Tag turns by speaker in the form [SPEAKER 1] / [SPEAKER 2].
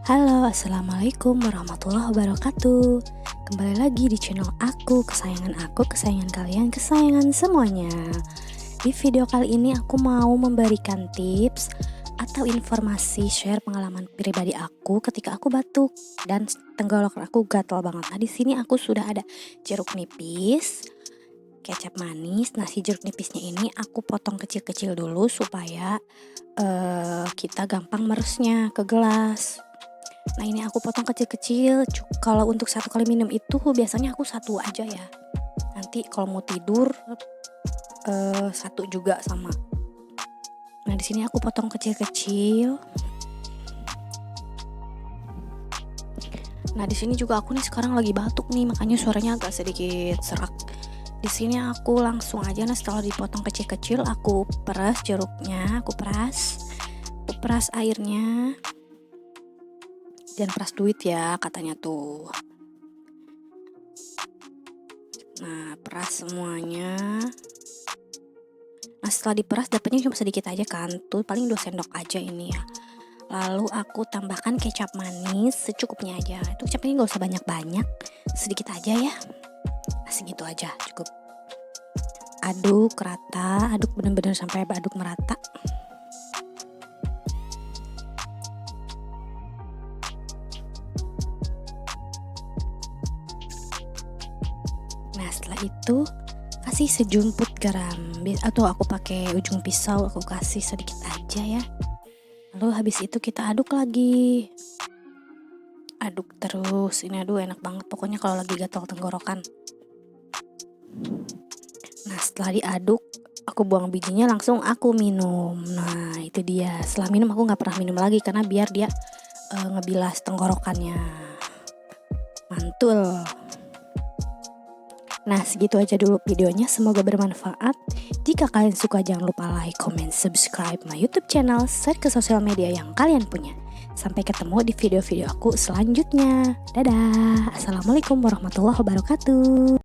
[SPEAKER 1] Halo, assalamualaikum warahmatullahi wabarakatuh. Kembali lagi di channel aku, kesayangan kalian, kesayangan semuanya. Di video kali ini aku mau memberikan tips atau informasi share pengalaman pribadi aku ketika aku batuk dan tenggorokan aku gatal banget. Nah, di sini aku sudah ada jeruk nipis, kecap manis. Nah, si jeruk nipisnya ini aku potong kecil-kecil dulu supaya kita gampang meresnya ke gelas. Nah, ini aku potong kecil-kecil. Kalau untuk 1 kali minum itu biasanya aku 1 aja ya. Nanti kalau mau tidur 1 juga sama. Nah, di sini aku potong kecil-kecil. Nah, di sini juga aku nih sekarang lagi batuk nih, makanya suaranya agak sedikit serak. Di sini aku langsung aja, nah setelah dipotong kecil-kecil aku peras jeruknya, aku peras airnya. Jangan peras duit ya katanya tuh. Nah, peras semuanya. Nah, setelah diperas dapatnya cuma sedikit aja kan, tuh paling 2 sendok aja ini ya. Lalu aku tambahkan kecap manis secukupnya aja. Itu kecapnya gak usah banyak-banyak, sedikit aja ya. Nah, segitu aja cukup. Aduk rata, aduk bener-bener sampai aduk merata. Nah, setelah itu kasih sejumput garam, atau aku pakai ujung pisau, aku kasih sedikit aja ya. Lalu habis itu kita aduk lagi. Aduk terus, ini aduh enak banget pokoknya kalau lagi gatal tenggorokan. Nah, setelah diaduk aku buang bijinya, langsung aku minum. Nah, itu dia. Setelah minum aku gak pernah minum lagi karena biar dia ngebilas tenggorokannya. Mantul. Nah, segitu aja dulu videonya, semoga bermanfaat. Jika kalian suka jangan lupa like, comment, subscribe my YouTube channel, share ke sosial media yang kalian punya. Sampai ketemu di video-video aku selanjutnya. Dadah. Assalamualaikum warahmatullahi wabarakatuh.